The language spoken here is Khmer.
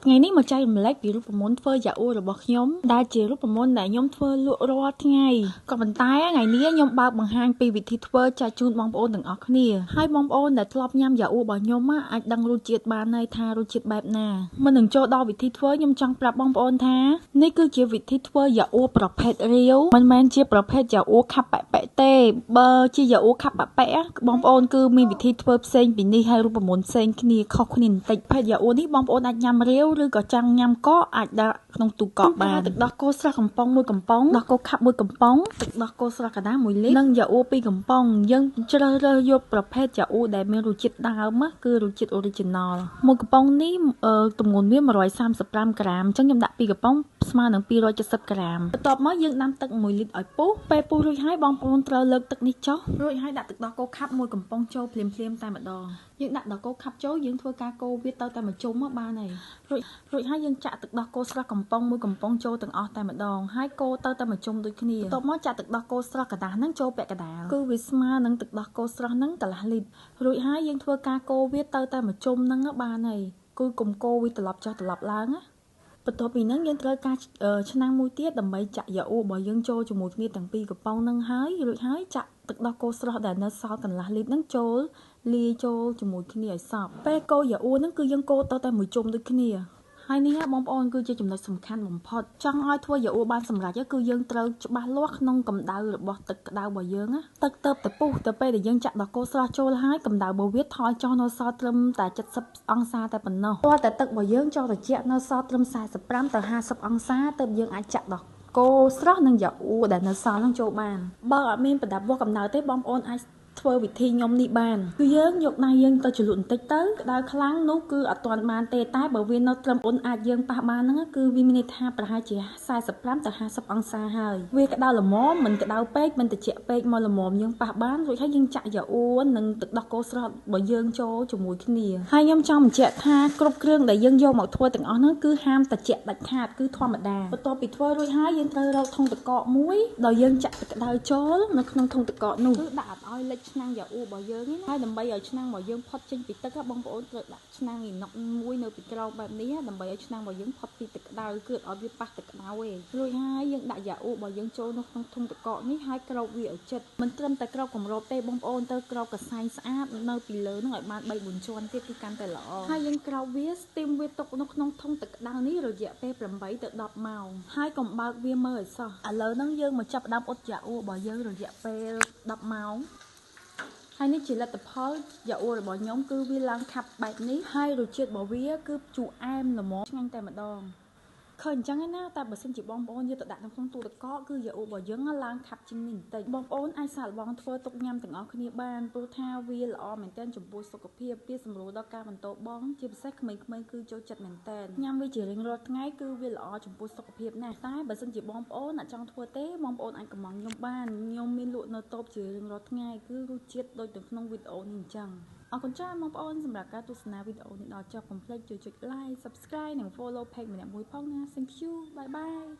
ថ្ងៃនេះមកចែករំលែកពីរូបមន្តធ្វើយ៉ាអ៊ូរបស់ខ្ញុំដែលជារូបមន្តដែលខ្ញុំធ្វើលក់រាល់ថ្ងៃក៏ប៉ុន្តែថ្ងៃនេះខ្ញុំបើកបង្ហាញពីវិធីធ្វើចែកជូនបងប្អូនទាំងអស់គ្នាហើយបងប្អូនដែលធ្លាប់ញ៉ាំយ៉ាអ៊ូរបស់ខ្ញុំអាចដឹងរសជាតិបានហើយថារសជាតិបែបណាមុននឹងចូលដល់វិធីធ្វើខ្ញុំចង់ប្រាប់បងប្អូនថានេះគឺជាវិធីធ្វើយ៉ាអ៊ូប្រភេទរាវមិនមែនជាប្រភេទយ៉ាអ៊ូខាប់ប៉ែប៉ែទេបើជាយ៉ាអ៊ូខាប់ប៉ែប៉ែបងប្អូនគឺមានវិធីធ្វើផ្សេងពីនេះហើយរូបមន្តផ្សេងគ្នាខុសគ្នាបន្តិចប្រភេទយ៉ាអ៊ូនេះបងប្អូនអាចញ៉ាំរាវឬក៏ចង់ញ៉ាំកកអាចដាក់ក្នុងទូកកបានទឹកដោះគោស្រស់កំប៉ុង1កំប៉ុងដោះគោខាប់1កំប៉ុងទឹកដោះគោស្រស់កណ្ដាល1លីត្រនិងយ៉ាអ៊ូ2កំប៉ុងយើងជ្រើសរើសយកប្រភេទយ៉ាអ៊ូដែលមានរសជាតិដើមគឺរសជាតិ original 1កំប៉ុងនេះទម្ងន់វា135ក្រាមអញ្ចឹងខ្ញុំដាក់2កំប៉ុងស្មើនឹង270ក្រាមបន្ទាប់មកយើងដាំទឹក1លីត្រឲ្យពុះពេលពុះរួចហើយបងប្អូនត្រូវលើកទឹកនេះចុះរួចហើយដាក់ទឹកដោះគោខាប់1កំប៉ុងចូលភ្លាមៗតែម្ដងយើងដាក់ដោះគោខាប់ចូលយើងធ្វើការកូរវាទៅតែមួយជុំមកបានហើយរួចហើយយើងចាក់ទឹកដោះគោស្រស់កំប៉ុង1កំប៉ុងចូលទាំងអស់តែម្ដងហើយកូរទៅតែមួយជុំដូចគ្នាបន្ទាប់មកចាក់ទឹកដោះគោស្រស់កណ្ដាស់ហ្នឹងចូលពាក់កណ្ដាលគឺវាស្មើនឹងទឹកដោះគោស្រស់ហ្នឹងកន្លះលីត្ររួចហើយយើងធ្វើការកូរវាទៅតែមួយជុំហ្នឹងបានហើយគឺកុំកូរវាត្រឡប់ចុះត្រឡប់ឡើងណាបន្ទាប់ពីហ្នឹងយើងត្រូវការឆ្នាំងមួយទៀតដើម្បីចាក់យ៉ាអ៊ូរបស់យើងចូលជាមួយគ្នាទាំងពីរកំប៉ុងហ្នឹងហើយរួចហើយចាក់ទឹកដោះគោស្រស់ដែលនៅសល់កន្លះលីត្រហ្នឹងចូលលាយចូលជាមួយគ្នាឲ្យសព្វពេលកូរយ៉ាអ៊ូហ្នឹងគឺយើងកូរទៅតែមួយជុំដូចគ្នាហើយនេះបងប្អូនគឺជាចំណុចសំខាន់បំផុតចង់ឲ្យធ្វើយ៉ាអ៊ូបានសម្រេចគឺយើងត្រូវច្បាស់លាស់ក្នុងកម្ដៅរបស់ទឹកក្ដៅរបស់យើងណាទឹកទៅពុះទៅពេលដែលយើងចាក់ដោះគោស្រស់ចូលហើយកម្ដៅរបស់វាថយចុះនៅសល់ត្រឹមតែ70អង្សាតែប៉ុណ្ណោះព្រោះតែទឹករបស់យើងចុះត្រជាក់នៅសល់ត្រឹម45ទៅ50អង្សាទើបយើងអាចចាក់ដោះគោស្រស់និងយ៉ាអ៊ូដែលនៅសល់នឹងចូលបានបើអត់មានប្រដាប់វាស់កម្ដៅទេបងប្អូនអាចធ្វើវិធីខ្ញុំនេះបានគឺយើងយកដៃយើងទៅជ្រលក់បន្តិចទៅក្ដៅខ្លាំងនោះគឺអត់ទាន់បានទេតែបើវានៅត្រឹមអាចយើងប៉ះបានហ្នឹងគឺវាមានន័យថាប្រហែលជា45ទៅ50អង្សាហើយវាក្ដៅល្មមមិនក្ដៅពេកមិនត្រជាក់ពេកមកល្មមយើងប៉ះបានរួចហើយយើងចាក់យ៉ាអ៊ូនិងទឹកដោះគោស្រស់របស់យើងចូលជាមួយគ្នាហើយខ្ញុំចង់បញ្ជាក់ថាគ្រប់គ្រឿងដែលយើងយកមកធ្វើទាំងអស់ហ្នឹងគឺហាមត្រជាក់ដាច់ខាតគឺធម្មតាបន្ទាប់ពីធ្វើរួចហើយយើងត្រូវរកធុងទឹកកកមួយដោយយើងចាក់ទឹកក្ដៅចូលនៅក្នុងធុងទឹកកកនោះគឺដាក់អត់ឲ្យលិចឆ្នាំងយ៉ាអ៊ូរបស់យើងណាហើយដើម្បីឲ្យឆ្នាំងរបស់យើងផុតចេញពីទឹកបងប្អូនត្រូវដាក់ឆ្នាំងអ៊ីណុកមួយនៅពីក្រោមបែបនេះដើម្បីឲ្យឆ្នាំងរបស់យើងផុតពីទឹកក្តៅគឺអត់ឲ្យវាប៉ះទឹកក្តៅទេរួចហើយយើងដាក់យ៉ាអ៊ូរបស់យើងចូលនៅក្នុងធុងទឹកកកនេះហើយគ្របវាឲ្យជិតមិនត្រឹមតែគ្របគម្របទេបងប្អូនត្រូវគ្របកសែងស្អាតនៅពីលើនឹងឲ្យបាន3-4ជាន់ទៀតគឺកាន់តែល្អហើយយើងគ្របវាស្ទីមវាទុកនៅក្នុងធុងទឹកក្តៅនេះរយៈពេល8ទៅ10ម៉ោងហើយកុំបើកវាមើលឲ្យសោះឥឡូវហ្នឹងយើងមកចាប់ផ្ដើមអ៊ុតយ៉ាអ៊ូរបស់យើងរយៈពេល10ម៉ោងហើយនេះជាលទ្ធផលយ៉ាអ៊ូរបស់ខ្ញុំគឺវាឡើងខាប់បែបនេះហើយរសជាតិរបស់វាគឺជូរអែមល្មមឆ្ងាញ់តែម្ដងឃើញអញ្ចឹងណាតែបើសិនជាបងប្អូនយកទៅដាក់ក្នុងទូទឹកកកគឺយ៉ាអ៊ូរបស់យើងឡើងខាប់ជាងនេះបន្តិចបងប្អូនអាចសាកល្បងធ្វើទុកញ៉ាំទាំងអស់គ្នាបានព្រោះថាវាល្អមែនទែនចំពោះសុខភាពវាសម្រួលដល់ការបន្តបងជាពិសេសក្មេងៗគឺចូលចិត្តមែនទែនញ៉ាំវាជារៀងរាល់ថ្ងៃគឺវាល្អចំពោះសុខភាពណាស់តែបើសិនជាបងប្អូនអ្នកចង់ធ្វើទេបងប្អូនអាចកម្មង់ខ្ញុំបានខ្ញុំមានលក់នៅតូបជារៀងរាល់ថ្ងៃគឺរសជាតិដូចនៅក្នុងវីដេអូនេះអញ្ចឹងអរគុណច្រើនបងប្អូនសម្រាប់ការទស្សនាវីដេអូនេះដល់ចប់កុំភ្លេចជួយចុច like subscribe និង follow page ម្នាក់មួយផងណា Thank you bye bye